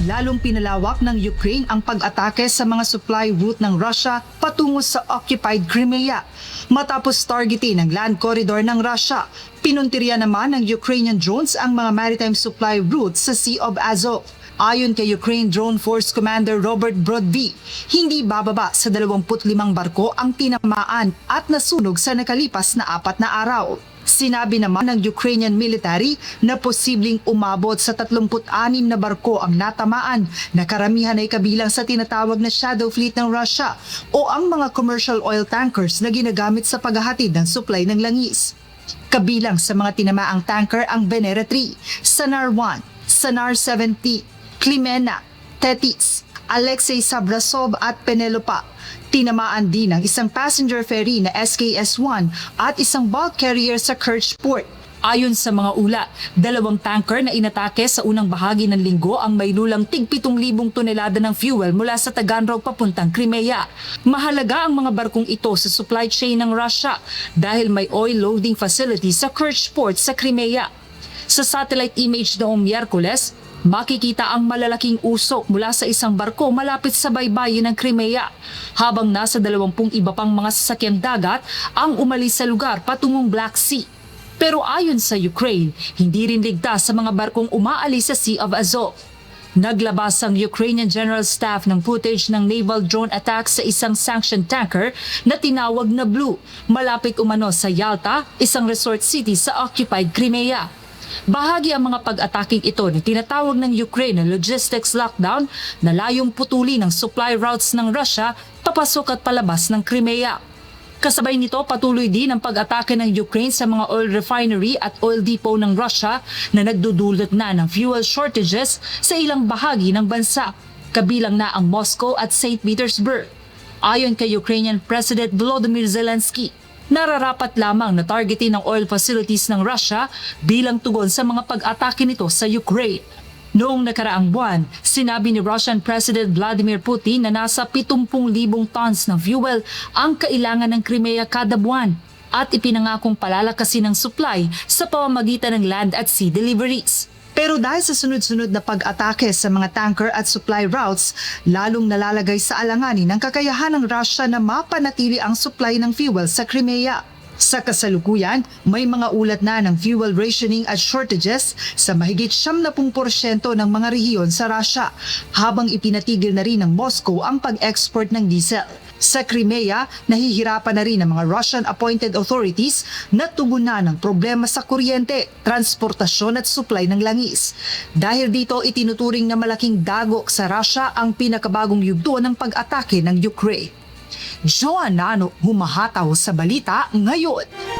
Lalong pinalawak ng Ukraine ang pag-atake sa mga supply route ng Russia patungo sa occupied Crimea. Matapos targetin ang land corridor ng Russia, pinuntirya naman ng Ukrainian drones ang mga maritime supply routes sa Sea of Azov. Ayon kay Ukraine Drone Force Commander Robert Brodby, hindi bababa sa 25 barko ang tinamaan at nasunog sa nakalipas na 4 na araw. Sinabi naman ng Ukrainian military na posibleng umabot sa 36 na barko ang natamaan na karamihan ay kabilang sa tinatawag na shadow fleet ng Russia o ang mga commercial oil tankers na ginagamit sa paghahatid ng supply ng langis. Kabilang sa mga tinamaang tanker ang Venera 3, Sanar 1, Sanar 70, Klimena, Tetis, Alexei Sabrasov at Penelopa. Tinamaan din ang isang passenger ferry na SKS-1 at isang bulk carrier sa Kerch Port. Ayon sa mga ula, 2 tanker na inatake sa unang bahagi ng linggo ang may lulang tig 7,000 tonelada ng fuel mula sa Taganrog papuntang Crimea. Mahalaga ang mga barkong ito sa supply chain ng Russia dahil may oil loading facility sa Kerch Port sa Crimea. Sa satellite image noong Miyerkules, makikita ang malalaking usok mula sa isang barko malapit sa baybayin ng Crimea, habang nasa 20 iba pang mga sasakyang dagat ang umalis sa lugar patungong Black Sea. Pero ayon sa Ukraine, hindi rin ligtas sa mga barkong umaalis sa Sea of Azov. Naglabas ang Ukrainian General Staff ng footage ng naval drone attack sa isang sanctioned tanker na tinawag na Blue, malapit umano sa Yalta, isang resort city sa occupied Crimea. Bahagi ang mga pag-ataking ito na tinatawag ng Ukraine na logistics lockdown na layong putulin ang supply routes ng Russia papasok at palabas ng Crimea. Kasabay nito, patuloy din ang pag-atake ng Ukraine sa mga oil refinery at oil depot ng Russia na nagdudulot na ng fuel shortages sa ilang bahagi ng bansa, kabilang na ang Moscow at St. Petersburg. Ayon kay Ukrainian President Volodymyr Zelensky, nararapat lamang na targetin ng oil facilities ng Russia bilang tugon sa mga pag-atake nito sa Ukraine. Noong nakaraang buwan, sinabi ni Russian President Vladimir Putin na nasa 70,000 tons ng fuel ang kailangan ng Crimea kada buwan at ipinangakong palalakasin ng supply sa pamamagitan ng land at sea deliveries. Pero dahil sa sunod-sunod na pag-atake sa mga tanker at supply routes, lalong nalalagay sa alanganin ang kakayahan ng Russia na mapanatili ang supply ng fuel sa Crimea. Sa kasalukuyan, may mga ulat na ng fuel rationing at shortages sa mahigit 70% ng mga rehiyon sa Russia, habang ipinatigil na rin ng Moscow ang pag-export ng diesel. Sa Crimea, nahihirapan na rin ang mga Russian-appointed authorities na tugunan ng problema sa kuryente, transportasyon at supply ng langis. Dahil dito, itinuturing na malaking dagok sa Russia ang pinakabagong yugto ng pag-atake ng Ukraine. Joanna Ano, humahataw sa balita ngayon.